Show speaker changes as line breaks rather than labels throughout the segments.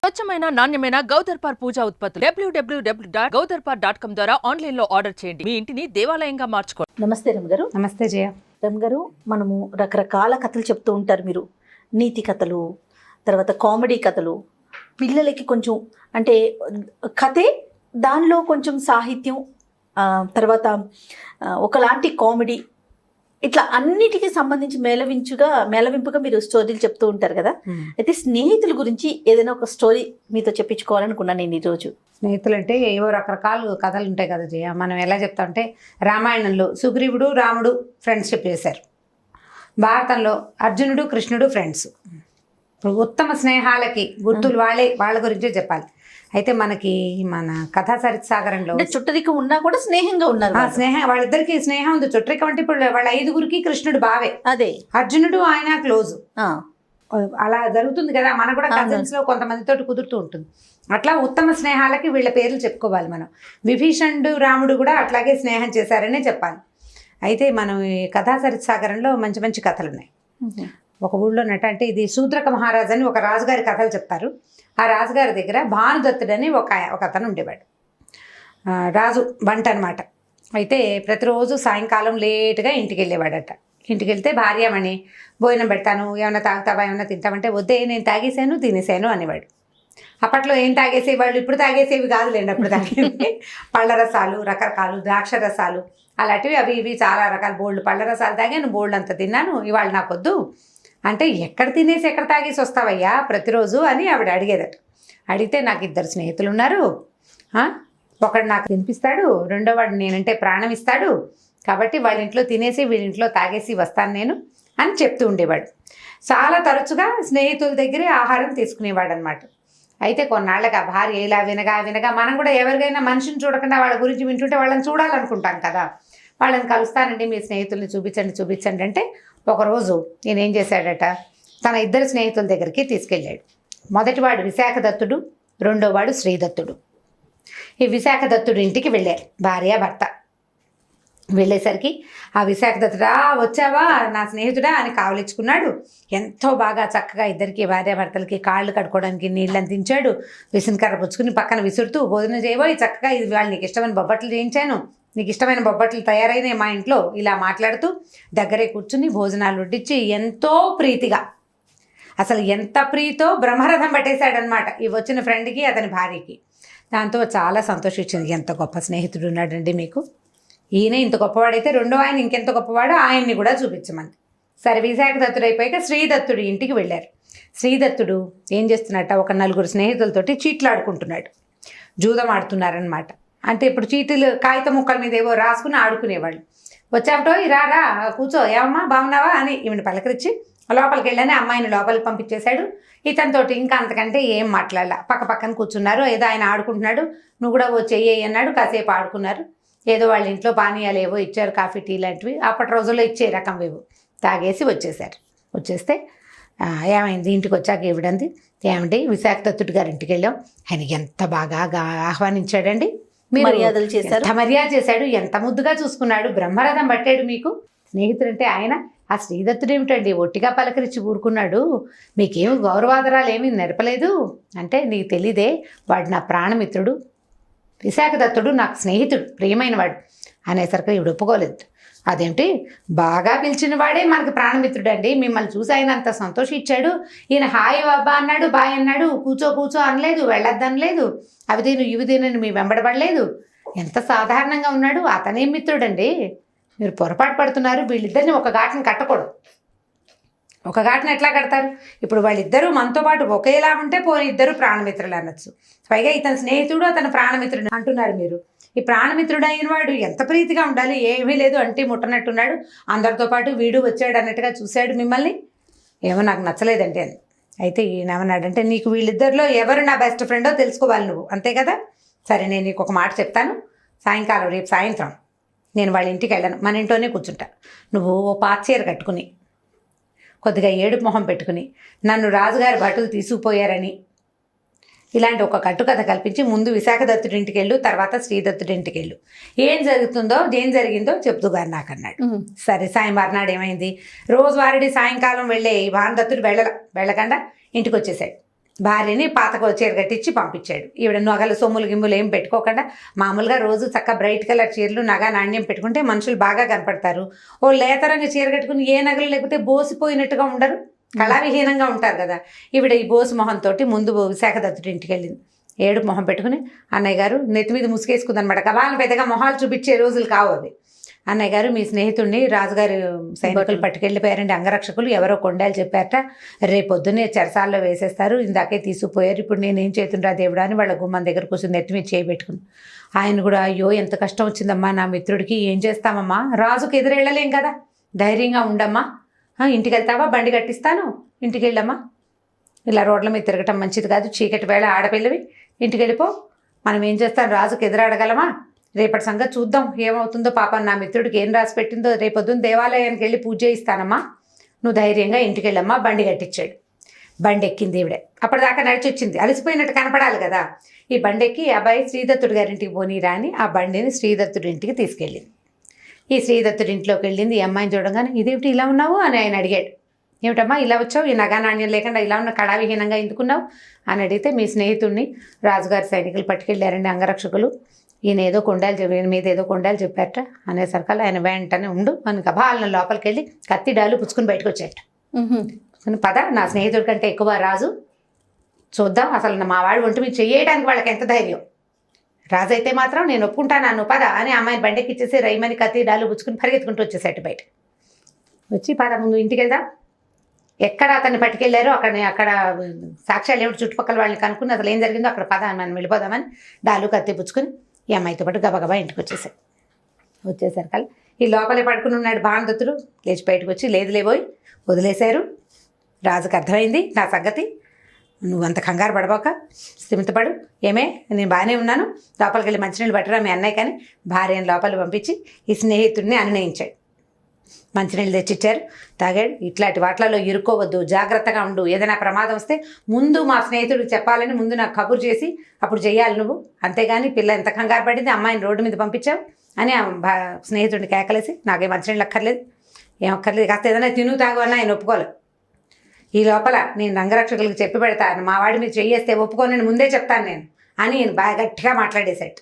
స్వచ్ఛమైన నాణ్యమైన గౌదర్పార్ పూజా ఉత్పత్తులు www.gaudarpar.com ద్వారా ఆన్లైన్ లో ఆర్డర్ చేయండి. మీ ఇంటిని దేవాలయంగా మార్చుకోండి.
నమస్తే రమ్ గారు.
నమస్తే జయ.
రమ్ గారు, మనము రకరకాల కథలు చెప్తూ ఉంటారు మీరు. నీతి కథలు, తర్వాత కామెడీ కథలు, పిల్లలకి కొంచెం అంటే కథే దానిలో కొంచెం సాహిత్యం, తర్వాత ఒకలాంటి కామెడీ, ఇట్లా అన్నిటికీ సంబంధించి మేళవింపుగా మీరు స్టోరీలు చెప్తూ ఉంటారు కదా. అయితే స్నేహితుల గురించి ఏదైనా ఒక స్టోరీ మీతో చెప్పించుకోవాలనుకున్నాను నేను ఈరోజు.
స్నేహితులు అంటే ఏవో రకరకాల కథలు ఉంటాయి కదా జయ. మనం ఎలా చెప్తామంటే రామాయణంలో సుగ్రీవుడు రాముడు ఫ్రెండ్షిప్ చేశారు, భారతంలో అర్జునుడు కృష్ణుడు ఫ్రెండ్స్. ఇప్పుడు ఉత్తమ స్నేహాలకి గుర్తులు వాళ్ళ గురించే చెప్పాలి. అయితే మనకి మన కథా సరిత్సాగరంలో
చుట్టరికం ఉన్నా కూడా స్నేహంగా ఉన్నారు.
స్నేహం, వాళ్ళిద్దరికి స్నేహం ఉంది. చుట్టరికం అంటే ఇప్పుడు వాళ్ళ 5గురికి కృష్ణుడు బావే,
అదే
అర్జునుడు ఆయన క్లోజ్, అలా జరుగుతుంది కదా. మనకు కూడా కజిన్స్ లో కొంతమందితో కుదురుతూ ఉంటుంది. అట్లా ఉత్తమ స్నేహాలకి వీళ్ళ పేర్లు చెప్పుకోవాలి మనం. విభీషణుడు రాముడు కూడా అట్లాగే స్నేహం చేశారనే చెప్పాలి. అయితే మనం ఈ కథా సరిత్సాగరంలో మంచి మంచి కథలు ఉన్నాయి. ఒక ఊళ్ళో అంటే ఇది శూద్రక మహారాజు అని ఒక రాజుగారి కథలు చెప్తారు. ఆ రాజుగారి దగ్గర భానుదత్తుడని ఒక అతను ఉండేవాడు, రాజు బంట అనమాట. అయితే ప్రతిరోజు సాయంకాలం లేటుగా ఇంటికి వెళ్ళేవాడట. ఇంటికి వెళ్తే భార్యమణి భోజనం పెడతాను, ఏమైనా తాగుతావా, ఏమైనా తింటామంటే వద్దే నేను తాగేసాను తినేసాను అనేవాడు. అప్పట్లో ఏం తాగేసేవాళ్ళు, ఇప్పుడు తాగేసేవి కాదులేండి. అప్పుడు తాగేవి పళ్ళ రసాలు, రకరకాలు ద్రాక్ష రసాలు అలాంటివి, అవి ఇవి చాలా రకాల బోల్డ్ పళ్ళ రసాలు తాగాను, బోల్డ్ అంత తిన్నాను, ఇవాళ నాకొద్దు అంటే ఎక్కడ తినేసి ఎక్కడ తాగేసి వస్తావయ్యా ప్రతిరోజు అని ఆవిడ అడిగేదట. అడిగితే నాకు 2 స్నేహితులు ఉన్నారు, ఒకడు నాకు తినిపిస్తాడు, రెండోవాడు నేనంటే ప్రాణం ఇస్తాడు, కాబట్టి వాళ్ళ ఇంట్లో తినేసి వీళ్ళింట్లో తాగేసి వస్తాను నేను అని చెప్తూ ఉండేవాడు. చాలా తరచుగా స్నేహితుల దగ్గరే ఆహారం తీసుకునేవాడు అనమాట. అయితే కొన్నాళ్ళకి ఆ భార్య ఇలా వినగా మనం కూడా ఎవరికైనా మనిషిని చూడకుండా వాళ్ళ గురించి వింటుంటే వాళ్ళని చూడాలనుకుంటాం కదా. వాళ్ళని కలుస్తానండి, మీ స్నేహితుల్ని చూపించండి అంటే ఒకరోజు నేనేం చేశాడట, తన 2 స్నేహితుల దగ్గరికి తీసుకెళ్ళాడు. మొదటివాడు విశాఖదత్తుడు, రెండోవాడు శ్రీదత్తుడు. ఈ విశాఖదత్తుడు ఇంటికి వెళ్ళారు భార్య భర్త. వెళ్ళేసరికి ఆ విశాఖదత్తుడా వచ్చావా నా స్నేహితుడా అని కావలించుకున్నాడు. ఎంతో బాగా చక్కగా ఇద్దరికి భార్యాభర్తలకి కాళ్ళు కడుక్కోవడానికి నీళ్ళు అందించాడు. విసునకర్ర పుచ్చుకుని పక్కన విసురుతూ భోజనం చేయబోయి చక్కగా ఇది వాళ్ళు నీకు ఇష్టమైన బొబ్బట్లు చేయించాను, నీకు ఇష్టమైన బొబ్బట్లు తయారైనాయి మా ఇంట్లో ఇలా మాట్లాడుతూ దగ్గరే కూర్చుని భోజనాలు వడ్డించి ఎంతో ప్రీతిగా, అసలు ఎంత ప్రీతో బ్రహ్మరథం పట్టేశాడనమాట ఈ వచ్చిన ఫ్రెండ్కి అతని భార్యకి. దాంతో చాలా సంతోషించింది. ఎంత గొప్ప స్నేహితుడు ఉన్నాడండి మీకు, ఈయన ఇంత గొప్పవాడైతే రెండో ఆయన ఇంకెంత గొప్పవాడో ఆయన్ని కూడా చూపించమంది. సరే విశాఖదత్తుడు అయిపోయాక శ్రీదత్తుడు ఇంటికి వెళ్ళారు. శ్రీదత్తుడు ఏం చేస్తున్నట్ట, ఒక 4 స్నేహితులతోటి చీట్లాడుకుంటున్నాడు, జూదం ఆడుతున్నారనమాట. అంటే ఇప్పుడు చీటీలు కాగితం ముక్కల మీద ఏవో రాసుకుని ఆడుకునేవాళ్ళు. వచ్చాపటో రారా కూర్చో, ఏమమ్మా బాగున్నావా అని ఈమెను పలకరించి లోపలికి వెళ్ళని అమ్మాయిని లోపలికి పంపించేశాడు. ఇతనితోటి ఇంకా అంతకంటే ఏం మాట్లాడాల. పక్కన కూర్చున్నారు, ఏదో ఆయన ఆడుకుంటున్నాడు, నువ్వు కూడా ఓ చెయ్యి అన్నాడు. కాసేపు ఆడుకున్నారు. ఏదో వాళ్ళ ఇంట్లో పానీయాలు ఏవో ఇచ్చారు, కాఫీ టీ లాంటివి, అప్పటి రోజుల్లో ఇచ్చే రకం ఏవో తాగేసి వచ్చేసారు. వచ్చేస్తే ఏమైంది ఇంటికి వచ్చాక ఇవిడంది, ఏమండి విశాఖదత్తుడు గారి ఇంటికి వెళ్ళాం, ఆయన ఎంత బాగా ఆహ్వానించాడండి,
మర్యాదలు చేశారు,
ఎంత మర్యాద చేశాడు, ఎంత ముద్దుగా చూసుకున్నాడు, బ్రహ్మరథం పట్టాడు మీకు. స్నేహితుడంటే ఆయన. ఆ శ్రీదత్తుడు ఏమిటండి ఒట్టిగా పలకరించి ఊరుకున్నాడు, మీకేమి గౌరవాదరాలు ఏమీ నెరపలేదు అంటే నీకు తెలీదే, వాడు నా ప్రాణమిత్రుడు, విశాఖదత్తుడు నాకు స్నేహితుడు, ప్రియమైనవాడు అనేసరికి ఇవి ఒప్పుకోలేదు. అదేంటి బాగా పిలిచిన వాడే మనకు ప్రాణమిత్రుడు అండి, మిమ్మల్ని చూసి ఆయన అంత సంతోషించాడు, ఈయన హాయ్ బాబా అన్నాడు, బాయ్ అన్నాడు, కూర్చో అనలేదు, వెళ్ళొద్దనలేదు, అవి తిను ఇవి తినని మీ వెంబడబడలేదు, ఎంత సాధారణంగా ఉన్నాడు, అతనేం మిత్రుడండి, మీరు పొరపాటు పడుతున్నారు, వీళ్ళిద్దరిని ఒక ఘాటను కట్టకూడదు. ఒక ఘాటను ఎట్లా కడతారు, ఇప్పుడు వాళ్ళిద్దరూ మనతో పాటు ఒకేలా ఉంటే పోనీ ఇద్దరు ప్రాణమిత్రులు అనొచ్చు, పైగా ఇతని స్నేహితుడు అతను ప్రాణమిత్రుడు అంటున్నారు మీరు. ఈ ప్రాణమిత్రుడు అయిన వాడు ఎంత ప్రీతిగా ఉండాలి, ఏమీ లేదు అంటే ముట్టనట్టున్నాడు, అందరితో పాటు వీడు వచ్చాడు అన్నట్టుగా చూశాడు మిమ్మల్ని, ఏమో నాకు నచ్చలేదంటే అని. అయితే ఈయన ఏమన్నాడంటే, నీకు వీళ్ళిద్దరిలో ఎవరు నా బెస్ట్ ఫ్రెండో తెలుసుకోవాలి నువ్వు, అంతే కదా, సరే నేను నీకు ఒక మాట చెప్తాను, సాయంకాలం రేపు సాయంత్రం నేను వాళ్ళ ఇంటికి వెళ్ళను, మన ఇంట్లోనే కూర్చుంటా, నువ్వు ఓ పాత చీర కట్టుకుని కొద్దిగా ఏడుపు మొహం పెట్టుకుని నన్ను రాజుగారి భటులు తీసుకుపోయారని ఇలాంటి ఒక కట్టుకథ కల్పించి ముందు విశాఖదత్తుడి ఇంటికి వెళ్ళు, తర్వాత శ్రీదత్తుడి ఇంటికి వెళ్ళు, ఏం జరిగిందో చెప్తూ గారు నాకు అన్నాడు. సరే సాయం మర్నాడు ఏమైంది, రోజువారీ సాయంకాలం వెళ్ళే భానుదత్తుడు వెళ్ళకుండా ఇంటికి వచ్చేసాడు. భార్యని పాతకు చీర కట్టించి పంపించాడు. ఈవిడ నగలు సొమ్ములు గిమ్ములు ఏం పెట్టుకోకుండా మామూలుగా రోజు చక్కగా బ్రైట్ కలర్ చీరలు నగ నాణ్యం పెట్టుకుంటే మనుషులు బాగా కనపడతారు. ఓ లేతరంగా చీర కట్టుకుని ఏ నగలు లేకపోతే బోసిపోయినట్టుగా ఉండరు, కళావిహీనంగా ఉంటారు కదా. ఈవిడ ఈ బోసు మొహంతో ముందు విశాఖదత్తుడి ఇంటికి వెళ్ళింది. ఏడుపు మొహం పెట్టుకుని అన్నయ్య గారు నెత్తి మీద ముసుగేసుకుందనమాట. కబాలను పెద్దగా మొహాలు చూపించే రోజులు కావు అవి. అన్నయ్య గారు మీ స్నేహితుడిని రాజుగారి సైనికులు పట్టుకెళ్ళిపోయారండి, అంగరక్షకులు ఎవరో కొండాలు చెప్పారట, రేపొద్దునే చెరసాల్లో వేసేస్తారు, ఇందాకే తీసుకుపోయారు, ఇప్పుడు నేనేం చేతుండ్రా దేవుడా అని వాళ్ళ గుమ్మం దగ్గర కూర్చొని నెత్తి మీద చేయబెట్టుకుని ఆయన కూడా అయ్యో ఎంత కష్టం వచ్చిందమ్మా నా మిత్రుడికి, ఏం చేస్తామమ్మా, రాజుకు ఎదురెళ్ళలేం కదా, ధైర్యంగా ఉండమ్మా, ఇంటికి వెళ్తావా, బండి కట్టిస్తాను, ఇంటికి వెళ్ళమ్మా, ఇలా రోడ్ల మీద తిరగటం మంచిది కాదు, చీకటి వేళ ఆడపిల్లవి, ఇంటికి వెళ్ళిపో, మనం ఏం చేస్తాం, రాజుకు ఎదురాడగలమా, రేపటి సంగతి చూద్దాం ఏమవుతుందో, పాపం నా మిత్రుడికి ఏం రాసి పెట్టిందో, రేపొద్దున దేవాలయానికి వెళ్ళి పూజ చేయిస్తానమ్మా, నువ్వు ధైర్యంగా ఇంటికి వెళ్ళమ్మా. బండి కట్టించాడు. బండి ఎక్కింది ఈవిడే. అప్పటిదాకా నడిచి వచ్చింది, అలసిపోయినట్టు కనపడాలి కదా. ఈ బండి ఎక్కి అబ్బాయి శ్రీదత్తుడి గారింటికి పోనీరా అని ఆ బండిని శ్రీదత్తుడి ఇంటికి తీసుకెళ్ళింది. ఈ శ్రీదత్తుడి ఇంట్లోకి వెళ్ళింది. ఈ అమ్మాయిని చూడగానే ఇదేమిటి ఇలా ఉన్నావు అని ఆయన అడిగాడు. ఏమిటమ్మా ఇలా వచ్చావు, ఈ నగా నాణ్యం లేకుండా ఇలా ఉన్న కళావిహీనంగా ఎందుకున్నావు అని అడిగితే, మీ స్నేహితుడిని రాజుగారి సైనికులు పట్టుకెళ్ళారండి అంగరక్షకులు, ఈయన ఏదో కొండాలు ఈయన మీద ఏదో కొండాలు చెప్పారట అనేసరికల్లా ఆయన వెంటనే ఉండు అని గబాలను లోపలికి వెళ్ళి కత్తి డాలు పుచ్చుకుని బయటకు వచ్చాట. పద, నా స్నేహితుడి కంటే ఎక్కువ రాజు, చూద్దాం అసలు మా వాడు ఒంటి మీద చెయ్యడానికి వాళ్ళకి ఎంత ధైర్యం, రాజు అయితే మాత్రం నేను ఒప్పుకుంటాను పద అని అమ్మాయిని బండెక్కి ఇచ్చేసి రైమని కత్తి డాలు పుచ్చుకుని పరిగెత్తుకుంటూ వచ్చేసాట బయట. వచ్చి పద ముందు ఇంటికి వెళ్దాం, ఎక్కడ అతన్ని పట్టుకెళ్ళారో అక్కడ సాక్ష్యాలు ఏమిటి చుట్టుపక్కల వాళ్ళని కనుక్కుని అసలు ఏం జరిగిందో అక్కడ పద మనం వెళ్ళిపోదామని డాలు కత్తి పుచ్చుకొని ఈ అమ్మాయితో పాటు గబగబా ఇంటికి వచ్చేసాడు. వచ్చేసరికి ఈ లోపలే పడుకుని ఉన్నాడు భానుదత్తుడు. లేచి బయటకు వచ్చి లేదు లేబోయి వదిలేశారు, రాజుకు అర్థమైంది నా సంగతి, నువ్వు అంత కంగారు పడబోక స్థిమితపడు, ఏమే నేను బాగానే ఉన్నాను, లోపలికి వెళ్ళి మంచినీళ్ళు పట్టరా మీ అన్నయ్య కానీ భార్యను లోపలికి పంపించి ఈ స్నేహితుడిని అనునయించాడు. మంచినీళ్ళు తెచ్చిచ్చారు, తాగాడు. ఇట్లాంటి వాటిలలో ఇరుక్కోవద్దు, జాగ్రత్తగా ఉండు, ఏదైనా ప్రమాదం వస్తే ముందు మా స్నేహితుడికి చెప్పాలని ముందు నాకు కబురు చేసి అప్పుడు చెయ్యాలి నువ్వు, అంతేగాని పిల్ల ఎంత కంగారు పడింది అమ్మాయిని రోడ్డు మీద పంపించావు అని స్నేహితుడిని కేకలేసి నాకేం మంచినీళ్ళు అక్కర్లేదు, ఏం అక్కర్లేదు, కాస్త ఏదైనా తిను తాగు అన్న ఆయన ఒప్పుకోలేదు. ఈ లోపల నేను రంగరక్షకులకు చెప్పి పెడతాను, మా వాడి మీద చెయ్యేస్తే ఒప్పుకోనని ముందే చెప్తాను నేను అని నేను బాగా గట్టిగా మాట్లాడేశాడు.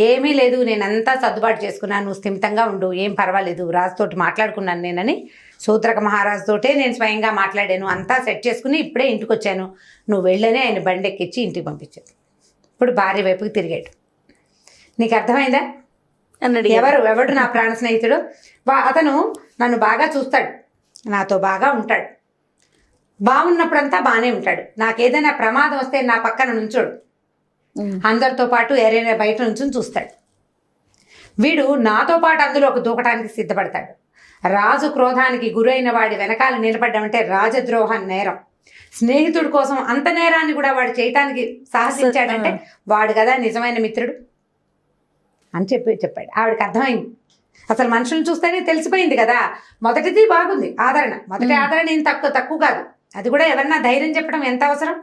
ఏమీ లేదు, నేనంతా సర్దుబాటు చేసుకున్నాను, నువ్వు స్థిమితంగా ఉండు, ఏం పర్వాలేదు, రాజుతోటి మాట్లాడుకున్నాను నేనని శూద్రక మహారాజుతోటే నేను స్వయంగా మాట్లాడాను, అంతా సెట్ చేసుకుని ఇప్పుడే ఇంటికి వచ్చాను, నువ్వు వెళ్ళని ఆయన బండి ఎక్కించి ఇంటికి పంపించాడు. ఇప్పుడు భార్య వైపుకి తిరిగాడు. నీకు అర్థమైందా
అన్నాడు.
ఎవడు నా ప్రాణ స్నేహితుడు, అతను నన్ను బాగా చూస్తాడు, నాతో బాగా ఉంటాడు, బాగున్నప్పుడంతా బాగానే ఉంటాడు, నాకేదైనా ప్రమాదం వస్తే నా పక్కన నుంచోడు, అందరితో పాటు ఏరైనా బయట నుంచి చూస్తాడు, వీడు నాతో పాటు అందులో ఒక దూకటానికి సిద్ధపడతాడు, రాజు క్రోధానికి గురైన వాడి వెనకాల నిలబడ్డామంటే రాజద్రోహం నేరం, స్నేహితుడి కోసం అంత నేరాన్ని కూడా వాడు చేయటానికి సాహసించాడంటే వాడు కదా నిజమైన మిత్రుడు అని చెప్పాడు. ఆవిడకి అర్థమైంది, అసలు మనుషులను చూస్తేనే తెలిసిపోయింది కదా. మొదటిది బాగుంది ఆదరణ, మొదటి ఆదరణ ఏం తక్కువ కాదు, అది కూడా ఎవరన్నా ధైర్యం చెప్పడం ఎంత అవసరం,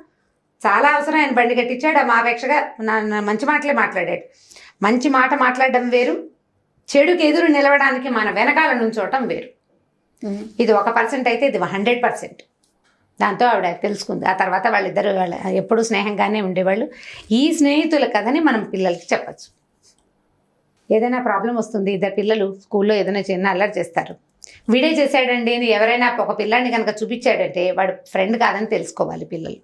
చాలా అవసరం. ఆయన బండి కట్టించాడు, మాపేక్షగా మంచి మాటలే మాట్లాడాడు. మంచి మాట మాట్లాడడం వేరు, చెడుకు ఎదురు నిలవడానికి మన వెనకాల నుంచోవటం వేరు. ఇది 1% అయితే ఇది 100%. దాంతో ఆవిడ తెలుసుకుంది. ఆ తర్వాత వాళ్ళిద్దరు ఎప్పుడూ స్నేహంగానే ఉండేవాళ్ళు. ఈ స్నేహితుల కథని మనం పిల్లలకి చెప్పచ్చు. ఏదైనా ప్రాబ్లం వస్తుంది, ఇద్దరు పిల్లలు స్కూల్లో ఏదైనా చిన్న అల్లరి చేస్తారు, వీడే చేశాడండి అని ఎవరైనా ఒక పిల్లాడిని కనుక చూపించాడంటే వాడు ఫ్రెండ్ కాదని తెలుసుకోవాలి పిల్లలు.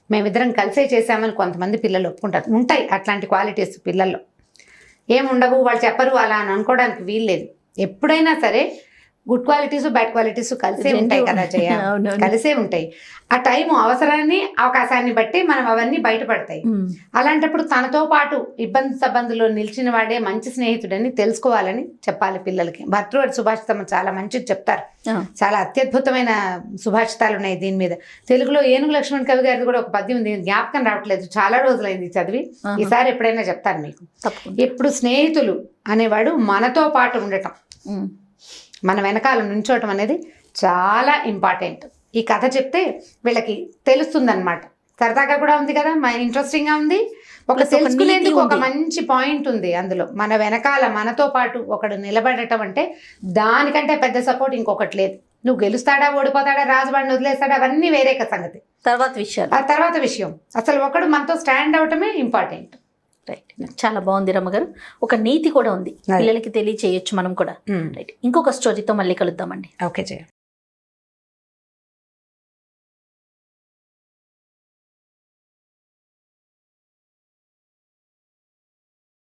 మేమిద్దరం కలిసే చేశామని కొంతమంది పిల్లలు ఒప్పుకుంటారు. ఉంటాయి అట్లాంటి క్వాలిటీస్ పిల్లల్లో, ఏముండవు, వాళ్ళు చెప్పరు అలా అని అనుకోవడానికి వీల్లేదు. ఎప్పుడైనా సరే గుడ్ క్వాలిటీస్ బ్యాడ్ క్వాలిటీస్ కలిసే ఉంటాయి కదా జయ, కలిసే ఉంటాయి. ఆ టైము అవసరాన్ని అవకాశాన్ని బట్టి మనం అవన్నీ బయటపడతాయి. అలాంటప్పుడు తనతో పాటు ఇబ్బందులో నిలిచిన వాడే మంచి స్నేహితుడని తెలుసుకోవాలని చెప్పాలి పిల్లలకి. భర్తృహరి సుభాషితం చాలా మంచిది చెప్తారు, చాలా అత్యద్భుతమైన సుభాషితాలు ఉన్నాయి దీని మీద. తెలుగులో ఏనుగు లక్ష్మణ్ కవి గారిది కూడా ఒక పద్యం ఉంది, జ్ఞాపకం రావట్లేదు, చాలా రోజులైంది చదివి, ఈసారి ఎప్పుడైనా చెప్తాను మీకు. ఎప్పుడు స్నేహితులు అనేవాడు మనతో పాటు ఉండటం, మన వెనకాల నుంచోటం అనేది చాలా ఇంపార్టెంట్. ఈ కథ చెప్తే వీళ్ళకి తెలుస్తుందన్నమాట. సరదాగా కూడా ఉంది కదా, ఇంట్రెస్టింగ్గా ఉంది, ఒక తెలుసుకునేందుకు ఒక మంచి పాయింట్ ఉంది అందులో. మన వెనకాల మనతో పాటు ఒకడు నిలబడటం అంటే దానికంటే పెద్ద సపోర్ట్ ఇంకొకటి లేదు. నువ్వు గెలుస్తాడా ఓడిపోతాడా రాజువాడిని వదిలేస్తాడా అవన్నీ వేరే సంగతి.
తర్వాత విషయాలు
ఆ తర్వాత విషయం అసలు ఒకడు మనతో స్టాండ్ అవటమే ఇంపార్టెంట్.
రైట్, చాలా బాగుంది రమ్మగారు. ఒక నీతి కూడా ఉంది, పిల్లలకి తెలియచేయొచ్చు మనం కూడా. రైట్, ఇంకొక స్టోరీతో మళ్ళీ కలుద్దామండి.
ఓకే జయ.